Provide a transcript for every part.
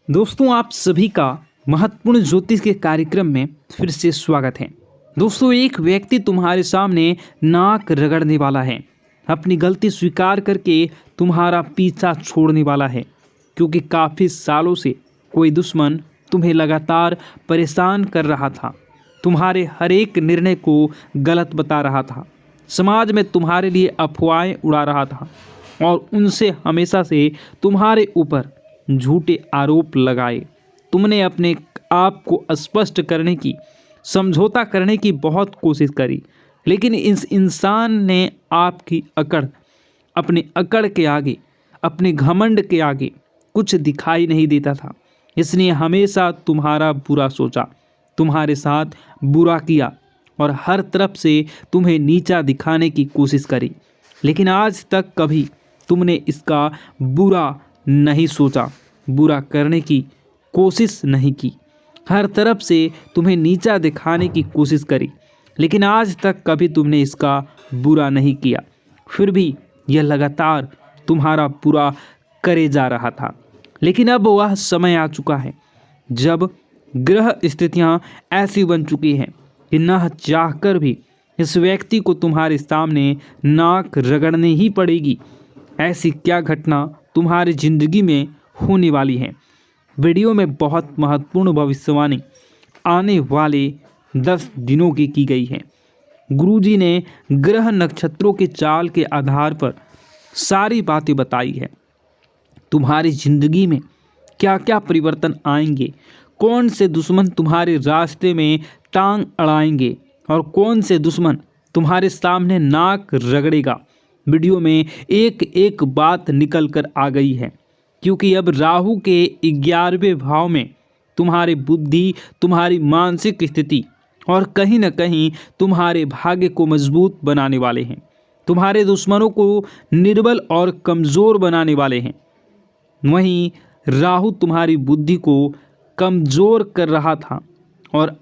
दोस्तों, आप सभी का महत्वपूर्ण ज्योतिष के कार्यक्रम में फिर से स्वागत है। दोस्तों, एक व्यक्ति तुम्हारे सामने नाक रगड़ने वाला है, अपनी गलती स्वीकार करके तुम्हारा पीछा छोड़ने वाला है, क्योंकि काफ़ी सालों से कोई दुश्मन तुम्हें लगातार परेशान कर रहा था, तुम्हारे हर एक निर्णय को गलत बता रहा था, समाज में तुम्हारे लिए अफवाहें उड़ा रहा था और उनसे हमेशा से तुम्हारे ऊपर झूठे आरोप लगाए। तुमने अपने आप को स्पष्ट करने की, समझौता करने की बहुत कोशिश करी, लेकिन इस इंसान ने आपकी अपने अकड़ के आगे, अपने घमंड के आगे कुछ दिखाई नहीं देता था। इसने हमेशा तुम्हारा बुरा सोचा, तुम्हारे साथ बुरा किया और हर तरफ से तुम्हें नीचा दिखाने की कोशिश करी, लेकिन आज तक कभी तुमने इसका बुरा नहीं सोचा, बुरा करने की कोशिश नहीं की। हर तरफ से तुम्हें नीचा दिखाने की कोशिश करी, लेकिन आज तक कभी तुमने इसका बुरा नहीं किया। फिर भी यह लगातार तुम्हारा बुरा करे जा रहा था। लेकिन अब वह समय आ चुका है जब ग्रह स्थितियां ऐसी बन चुकी हैं कि न चाहकर भी इस व्यक्ति को तुम्हारे सामने नाक रगड़नी ही पड़ेगी। ऐसी क्या घटना तुम्हारी जिंदगी में होने वाली है। वीडियो में बहुत महत्वपूर्ण भविष्यवाणी आने वाले 10 दिनों की गई है। गुरुजी ने ग्रह नक्षत्रों के चाल के आधार पर सारी बातें बताई है। तुम्हारी जिंदगी में क्या क्या परिवर्तन आएंगे, कौन से दुश्मन तुम्हारे रास्ते में टांग अड़ाएंगे और कौन से दुश्मन तुम्हारे सामने नाक रगड़ेगा। वीडियो में एक एक बात निकल कर आ गई है, क्योंकि अब राहु के 11वें भाव में तुम्हारी बुद्धि, तुम्हारी मानसिक स्थिति और कहीं न कहीं तुम्हारे भाग्य को मजबूत बनाने वाले हैं। तुम्हारे दुश्मनों को निर्बल और कमज़ोर बनाने वाले हैं। वहीं राहु तुम्हारी बुद्धि को कमज़ोर कर रहा था और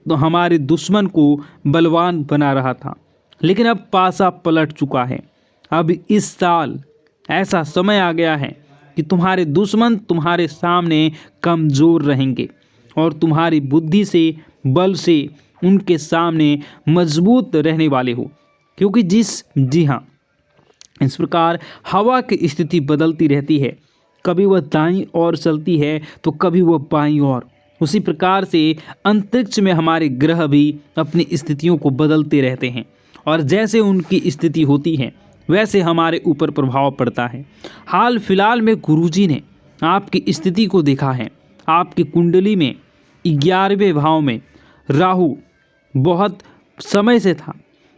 हमारे दुश्मन को बलवान बना रहा था, लेकिन अब पासा पलट चुका है। अब इस साल ऐसा समय आ गया है कि तुम्हारे दुश्मन तुम्हारे सामने कमज़ोर रहेंगे और तुम्हारी बुद्धि से, बल से उनके सामने मजबूत रहने वाले हो। क्योंकि जी हाँ, इस प्रकार हवा की स्थिति बदलती रहती है, कभी वह दाईं ओर चलती है तो कभी वह बाईं ओर। उसी प्रकार से अंतरिक्ष में हमारे ग्रह भी अपनी स्थितियों को बदलते रहते हैं और जैसे उनकी स्थिति होती है वैसे हमारे ऊपर प्रभाव पड़ता है। हाल फिलहाल में गुरुजी ने आपकी स्थिति को देखा है। आपकी कुंडली में 11वें भाव में राहु बहुत समय से था,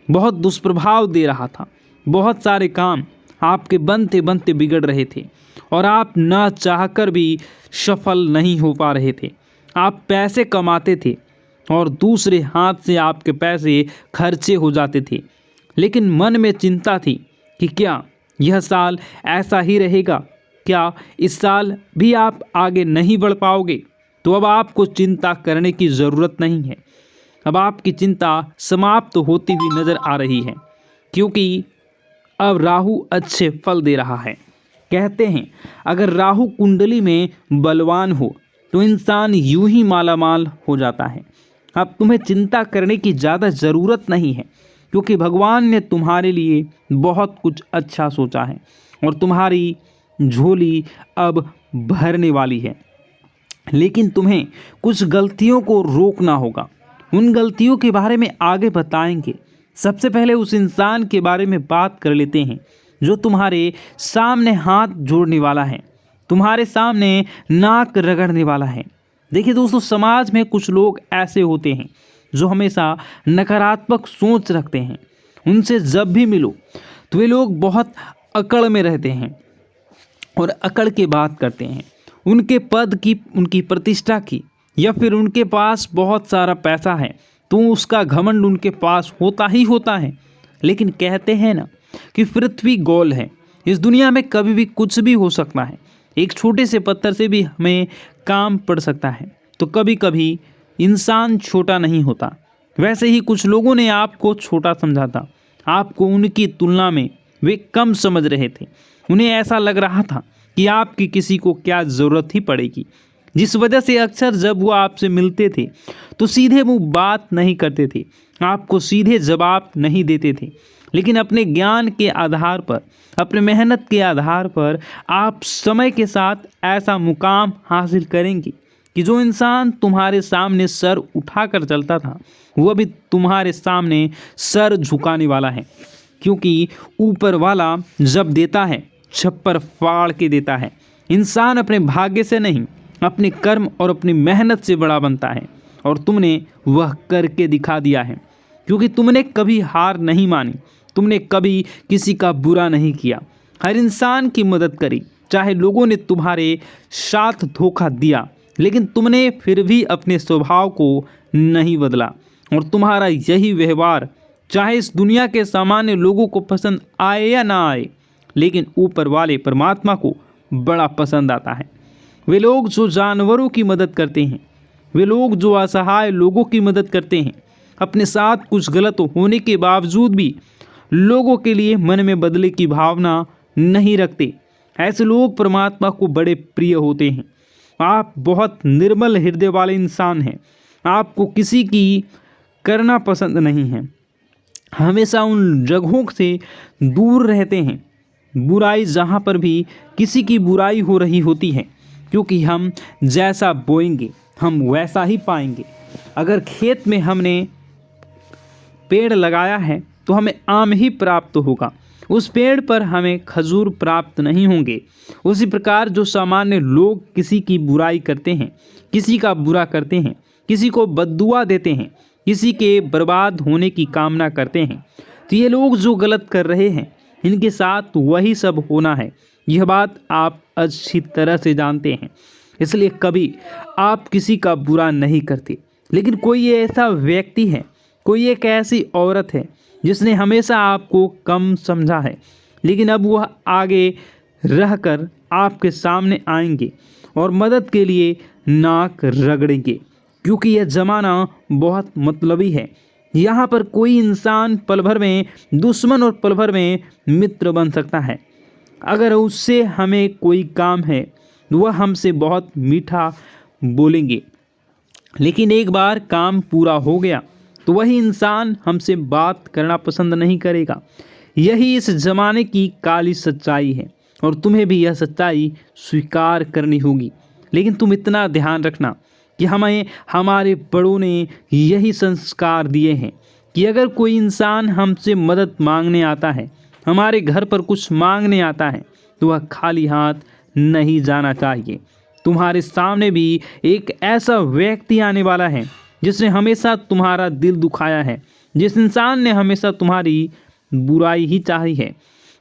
बहुत दुष्प्रभाव दे रहा था। बहुत सारे काम आपके बनते बनते बिगड़ रहे थे और आप न चाहकर भी सफल नहीं हो पा रहे थे। आप पैसे कमाते थे और दूसरे हाथ से आपके पैसे खर्चे हो जाते थे, लेकिन मन में चिंता थी कि क्या यह साल ऐसा ही रहेगा, क्या इस साल भी आप आगे नहीं बढ़ पाओगे। तो अब आपको चिंता करने की ज़रूरत नहीं है। अब आपकी चिंता समाप्त होती हुई नज़र आ रही है, क्योंकि अब राहु अच्छे फल दे रहा है। कहते हैं अगर राहु कुंडली में बलवान हो तो इंसान यूं ही मालामाल हो जाता है। अब तुम्हें चिंता करने की ज़्यादा ज़रूरत नहीं है, क्योंकि भगवान ने तुम्हारे लिए बहुत कुछ अच्छा सोचा है और तुम्हारी झोली अब भरने वाली है। लेकिन तुम्हें कुछ गलतियों को रोकना होगा। उन गलतियों के बारे में आगे बताएंगे। सबसे पहले उस इंसान के बारे में बात कर लेते हैं जो तुम्हारे सामने हाथ जोड़ने वाला है, तुम्हारे सामने नाक रगड़ने वाला है। देखिए दोस्तों, समाज में कुछ लोग ऐसे होते हैं जो हमेशा नकारात्मक सोच रखते हैं। उनसे जब भी मिलो तो वे लोग बहुत अकड़ में रहते हैं और अकड़ के बात करते हैं। उनके पद की, उनकी प्रतिष्ठा की, या फिर उनके पास बहुत सारा पैसा है तो उसका घमंड उनके पास होता ही होता है। लेकिन कहते हैं ना कि पृथ्वी गोल है, इस दुनिया में कभी भी कुछ भी हो सकता है। एक छोटे से पत्थर से भी हमें काम पड़ सकता है। तो कभी कभी इंसान छोटा नहीं होता। वैसे ही कुछ लोगों ने आपको छोटा समझा था, आपको उनकी तुलना में वे कम समझ रहे थे। उन्हें ऐसा लग रहा था कि आपकी किसी को क्या ज़रूरत ही पड़ेगी। जिस वजह से अक्सर जब वो आपसे मिलते थे तो सीधे मुंह बात नहीं करते थे, आपको सीधे जवाब नहीं देते थे। लेकिन अपने ज्ञान के आधार पर, अपने मेहनत के आधार पर आप समय के साथ ऐसा मुकाम हासिल करेंगे कि जो इंसान तुम्हारे सामने सर उठाकर चलता था वह भी तुम्हारे सामने सर झुकाने वाला है। क्योंकि ऊपर वाला जब देता है छप्पर फाड़ के देता है। इंसान अपने भाग्य से नहीं, अपने कर्म और अपनी मेहनत से बड़ा बनता है, और तुमने वह करके दिखा दिया है। क्योंकि तुमने कभी हार नहीं मानी, तुमने कभी किसी का बुरा नहीं किया, हर इंसान की मदद करी। चाहे लोगों ने तुम्हारे साथ धोखा दिया, लेकिन तुमने फिर भी अपने स्वभाव को नहीं बदला, और तुम्हारा यही व्यवहार चाहे इस दुनिया के सामान्य लोगों को पसंद आए या ना आए, लेकिन ऊपर वाले परमात्मा को बड़ा पसंद आता है। वे लोग जो जानवरों की मदद करते हैं, वे लोग जो असहाय लोगों की मदद करते हैं, अपने साथ कुछ गलत होने के बावजूद भी लोगों के लिए मन में बदले की भावना नहीं रखते, ऐसे लोग परमात्मा को बड़े प्रिय होते हैं। आप बहुत निर्मल हृदय वाले इंसान हैं। आपको किसी की करना पसंद नहीं है, हमेशा उन जगहों से दूर रहते हैं बुराई जहाँ पर भी किसी की बुराई हो रही होती है। क्योंकि हम जैसा बोएंगे हम वैसा ही पाएंगे। अगर खेत में हमने पेड़ लगाया है तो हमें आम ही प्राप्त होगा, उस पेड़ पर हमें खजूर प्राप्त नहीं होंगे। उसी प्रकार जो सामान्य लोग किसी की बुराई करते हैं, किसी का बुरा करते हैं, किसी को बद्दुआ देते हैं, किसी के बर्बाद होने की कामना करते हैं, तो ये लोग जो गलत कर रहे हैं इनके साथ वही सब होना है। यह बात आप अच्छी तरह से जानते हैं, इसलिए कभी आप किसी का बुरा नहीं करते। लेकिन कोई ऐसा व्यक्ति है, कोई एक ऐसी औरत है जिसने हमेशा आपको कम समझा है, लेकिन अब वह आगे रहकर आपके सामने आएंगे और मदद के लिए नाक रगड़ेंगे। क्योंकि यह ज़माना बहुत मतलबी है। यहाँ पर कोई इंसान पल भर में दुश्मन और पल भर में मित्र बन सकता है। अगर उससे हमें कोई काम है वह हमसे बहुत मीठा बोलेंगे, लेकिन एक बार काम पूरा हो गया तो वही इंसान हमसे बात करना पसंद नहीं करेगा। यही इस ज़माने की काली सच्चाई है, और तुम्हें भी यह सच्चाई स्वीकार करनी होगी। लेकिन तुम इतना ध्यान रखना कि हमें हमारे बड़ों ने यही संस्कार दिए हैं कि अगर कोई इंसान हमसे मदद मांगने आता है, हमारे घर पर कुछ मांगने आता है, तो वह खाली हाथ नहीं जाना चाहिए। तुम्हारे सामने भी एक ऐसा व्यक्ति आने वाला है जिसने हमेशा तुम्हारा दिल दुखाया है, जिस इंसान ने हमेशा तुम्हारी बुराई ही चाही है,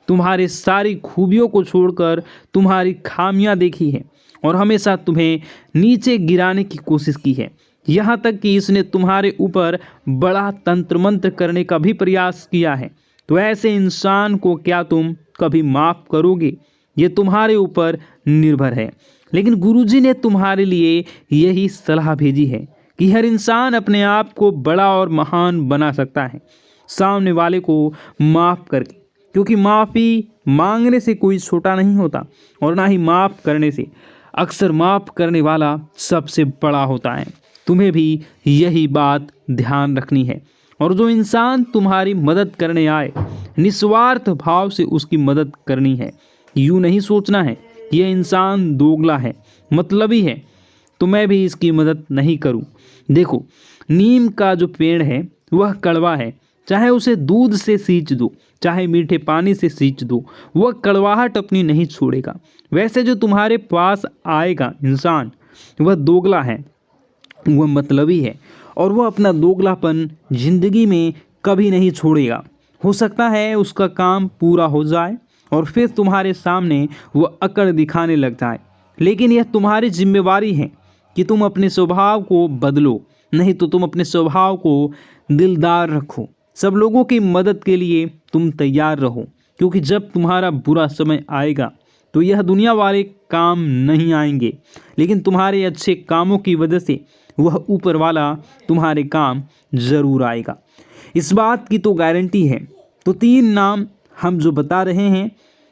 तुम्हारे सारी खूबियों को छोड़कर तुम्हारी खामियां देखी है और हमेशा तुम्हें नीचे गिराने की कोशिश की है। यहाँ तक कि इसने तुम्हारे ऊपर बड़ा तंत्र मंत्र करने का भी प्रयास किया है। तो ऐसे इंसान को क्या तुम कभी माफ़ करोगे? ये तुम्हारे ऊपर निर्भर है। लेकिन गुरुजी ने तुम्हारे लिए यही सलाह भेजी है कि हर इंसान अपने आप को बड़ा और महान बना सकता है सामने वाले को माफ़ करके, क्योंकि माफ़ी मांगने से कोई छोटा नहीं होता और ना ही माफ़ करने से। अक्सर माफ़ करने वाला सबसे बड़ा होता है। तुम्हें भी यही बात ध्यान रखनी है। और जो इंसान तुम्हारी मदद करने आए, निस्वार्थ भाव से उसकी मदद करनी है। यूँ नहीं सोचना है कि यह इंसान दोगला है, मतलबी है, तो मैं भी इसकी मदद नहीं करूं। देखो, नीम का जो पेड़ है वह कड़वा है, चाहे उसे दूध से सींच दो, चाहे मीठे पानी से सींच दो, वह कड़वाहट अपनी नहीं छोड़ेगा। वैसे जो तुम्हारे पास आएगा इंसान, वह दोगला है, वह मतलबी है, और वह अपना दोगलापन जिंदगी में कभी नहीं छोड़ेगा। हो सकता है उसका काम पूरा हो जाए और फिर तुम्हारे सामने वह अकड़ दिखाने लग जाए, लेकिन यह तुम्हारी जिम्मेवारी है कि तुम अपने स्वभाव को बदलो, नहीं तो तुम अपने स्वभाव को दिलदार रखो। सब लोगों की मदद के लिए तुम तैयार रहो, क्योंकि जब तुम्हारा बुरा समय आएगा तो यह दुनिया वाले काम नहीं आएंगे, लेकिन तुम्हारे अच्छे कामों की वजह से वह ऊपर वाला तुम्हारे काम ज़रूर आएगा। इस बात की तो गारंटी है। तो 3 नाम हम जो बता रहे हैं,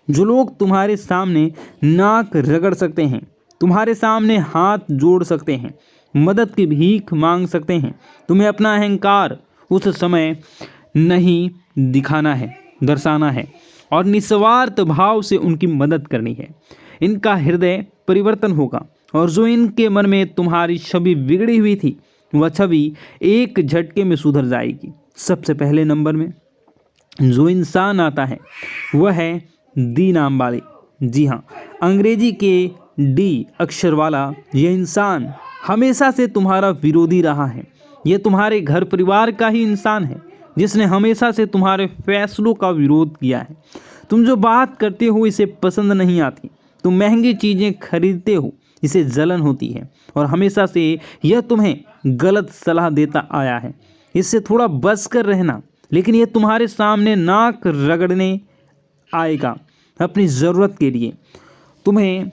जो लोग तुम्हारे सामने नाक रगड़ सकते हैं, तुम्हारे सामने हाथ जोड़ सकते हैं, मदद की भीख मांग सकते हैं। तुम्हें अपना अहंकार उस समय नहीं दर्शाना है और निस्वार्थ भाव से उनकी मदद करनी है। इनका हृदय परिवर्तन होगा और जो इनके मन में तुम्हारी छवि बिगड़ी हुई थी वह छवि एक झटके में सुधर जाएगी। सबसे पहले नंबर में जो इंसान आता है वह है डी नाम वाले। जी हाँ, अंग्रेजी के डी अक्षर वाला यह इंसान हमेशा से तुम्हारा विरोधी रहा है। यह तुम्हारे घर परिवार का ही इंसान है जिसने हमेशा से तुम्हारे फैसलों का विरोध किया है। तुम जो बात करते हो इसे पसंद नहीं आती। तुम महंगी चीज़ें खरीदते हो, इसे जलन होती है और हमेशा से यह तुम्हें गलत सलाह देता आया है। इससे थोड़ा बच कर रहना, लेकिन यह तुम्हारे सामने नाक रगड़ने आएगा अपनी ज़रूरत के लिए। तुम्हें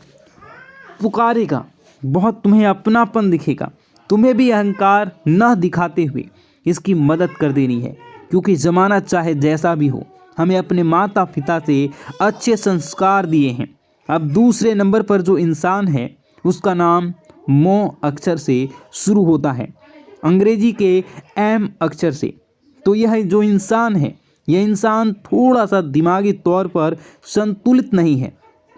पुकारेगा, बहुत तुम्हें अपनापन दिखेगा। तुम्हें भी अहंकार न दिखाते हुए इसकी मदद कर देनी है, क्योंकि ज़माना चाहे जैसा भी हो हमें अपने माता पिता से अच्छे संस्कार दिए हैं। अब दूसरे नंबर पर जो इंसान है उसका नाम मो अक्षर से शुरू होता है, अंग्रेजी के एम अक्षर से। तो यह जो इंसान है यह इंसान थोड़ा सा दिमागी तौर पर संतुलित नहीं है,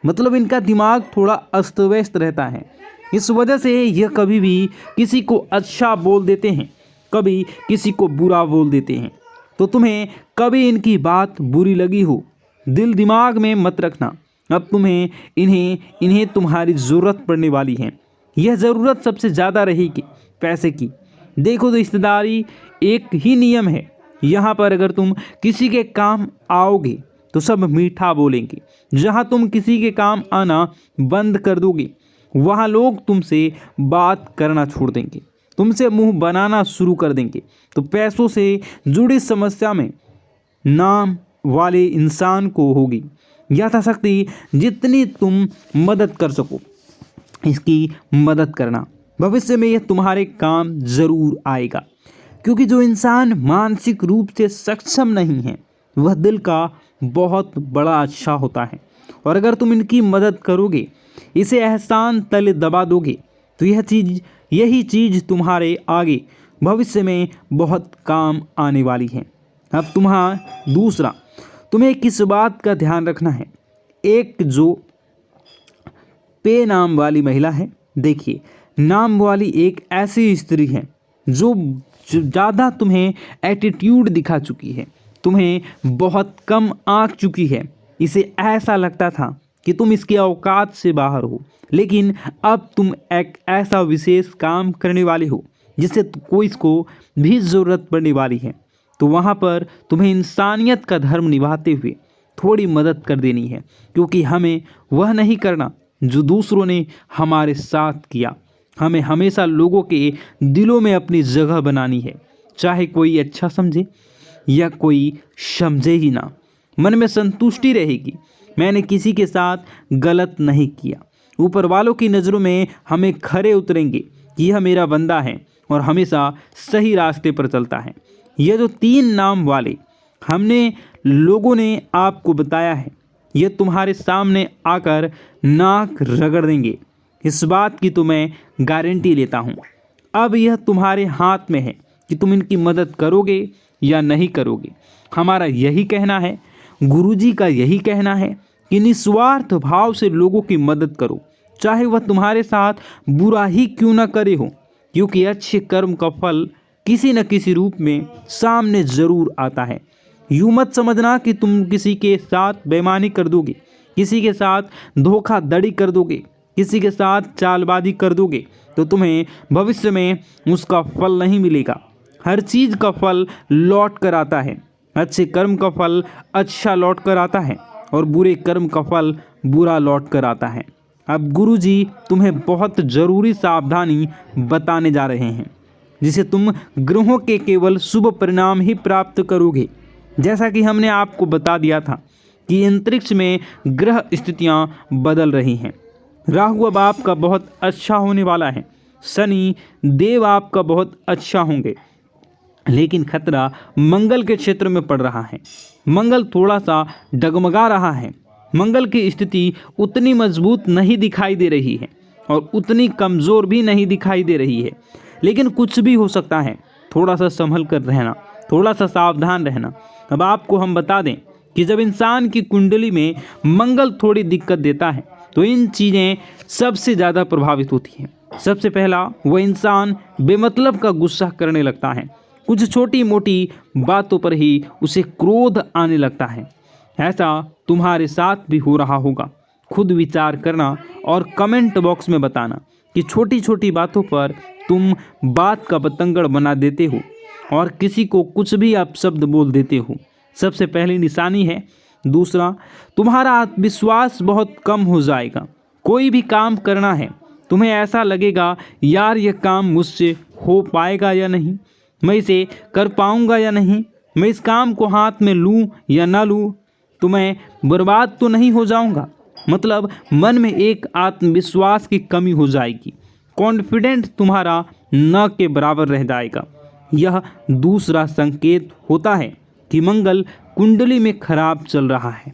मतलब इनका दिमाग थोड़ा अस्त व्यस्त रहता है। इस वजह से यह कभी भी किसी को अच्छा बोल देते हैं, कभी किसी को बुरा बोल देते हैं। तो तुम्हें कभी इनकी बात बुरी लगी हो, दिल दिमाग में मत रखना। अब तुम्हें इन्हें तुम्हारी ज़रूरत पड़ने वाली है। यह ज़रूरत सबसे ज़्यादा रहेगी पैसे की। देखो, रिश्तेदारी एक ही नियम है। यहाँ पर अगर तुम किसी के काम आओगे तो सब मीठा बोलेंगे। जहाँ तुम किसी के काम आना बंद कर दोगे वहाँ लोग तुमसे बात करना छोड़ देंगे, तुमसे मुंह बनाना शुरू कर देंगे। तो पैसों से जुड़ी समस्या में नाम वाले इंसान को होगी। यथाशक्ति जितनी तुम मदद कर सको इसकी मदद करना। भविष्य में यह तुम्हारे काम ज़रूर आएगा, क्योंकि जो इंसान मानसिक रूप से सक्षम नहीं है वह दिल का बहुत बड़ा अच्छा होता है। और अगर तुम इनकी मदद करोगे, इसे एहसान तले दबा दोगे, तो यही चीज़ तुम्हारे आगे भविष्य में बहुत काम आने वाली है। अब दूसरा, तुम्हें किस बात का ध्यान रखना है। एक जो पे नाम वाली महिला है, देखिए, नाम वाली एक ऐसी स्त्री है जो ज़्यादा तुम्हें एटीट्यूड दिखा चुकी है, तुम्हें बहुत कम आंक चुकी है। इसे ऐसा लगता था कि तुम इसकी औकात से बाहर हो, लेकिन अब तुम एक ऐसा विशेष काम करने वाले हो जिससे कोई इसको भी ज़रूरत पड़ने वाली है। तो वहाँ पर तुम्हें इंसानियत का धर्म निभाते हुए थोड़ी मदद कर देनी है, क्योंकि हमें वह नहीं करना जो दूसरों ने हमारे साथ किया। हमें हमेशा लोगों के दिलों में अपनी जगह बनानी है, चाहे कोई अच्छा समझे या कोई समझे ही ना। मन में संतुष्टि रहेगी, मैंने किसी के साथ गलत नहीं किया। ऊपर वालों की नज़रों में हमें खरे उतरेंगे कि यह मेरा बंदा है और हमेशा सही रास्ते पर चलता है। यह जो 3 नाम वाले लोगों ने आपको बताया है, यह तुम्हारे सामने आकर नाक रगड़ देंगे। इस बात की तो मैं गारंटी लेता हूँ। अब यह तुम्हारे हाथ में है कि तुम इनकी मदद करोगे या नहीं करोगे। हमारा यही कहना है, गुरुजी का यही कहना है कि निस्वार्थ भाव से लोगों की मदद करो, चाहे वह तुम्हारे साथ बुरा ही क्यों न करे हो, क्योंकि अच्छे कर्म का फल किसी न किसी रूप में सामने ज़रूर आता है। यूँ मत समझना कि तुम किसी के साथ बेईमानी कर दोगे, किसी के साथ धोखाधड़ी कर दोगे, किसी के साथ चालबाजी कर दोगे तो तुम्हें भविष्य में उसका फल नहीं मिलेगा। हर चीज़ का फल लौट कर आता है। अच्छे कर्म का फल अच्छा लौट कर आता है और बुरे कर्म का फल बुरा लौट कर आता है। अब गुरुजी तुम्हें बहुत ज़रूरी सावधानी बताने जा रहे हैं, जिसे तुम ग्रहों के केवल शुभ परिणाम ही प्राप्त करोगे। जैसा कि हमने आपको बता दिया था कि अंतरिक्ष में ग्रह स्थितियां बदल रही हैं। राहु अब आपका बहुत अच्छा होने वाला है, शनि देव आपका बहुत अच्छा होंगे, लेकिन खतरा मंगल के क्षेत्र में पड़ रहा है। मंगल थोड़ा सा डगमगा रहा है। मंगल की स्थिति उतनी मजबूत नहीं दिखाई दे रही है। और उतनी कमज़ोर भी नहीं दिखाई दे रही है। लेकिन कुछ भी हो सकता है, थोड़ा सा संभल कर रहना, थोड़ा सा सावधान रहना। अब आपको हम बता दें कि जब इंसान की कुंडली में मंगल थोड़ी दिक्कत देता है तो इन चीज़ें सबसे ज़्यादा प्रभावित होती हैं। सबसे पहला, वह इंसान बेमतलब का गुस्सा करने लगता है। कुछ छोटी मोटी बातों पर ही उसे क्रोध आने लगता है। ऐसा तुम्हारे साथ भी हो रहा होगा। खुद विचार करना और कमेंट बॉक्स में बताना कि छोटी छोटी बातों पर तुम बात का बतंगड़ बना देते हो और किसी को कुछ भी अपशब्द बोल देते हो। सबसे पहली निशानी है। दूसरा, तुम्हारा आत्मविश्वास बहुत कम हो जाएगा। कोई भी काम करना है, तुम्हें ऐसा लगेगा यार यह काम मुझसे हो पाएगा या नहीं, मैं इसे कर पाऊंगा या नहीं, मैं इस काम को हाथ में लूं या ना लूं, तो मैं बर्बाद तो नहीं हो जाऊंगा। मतलब मन में एक आत्मविश्वास की कमी हो जाएगी। कॉन्फिडेंट तुम्हारा न के बराबर रह जाएगा। यह दूसरा संकेत होता है कि मंगल कुंडली में खराब चल रहा है।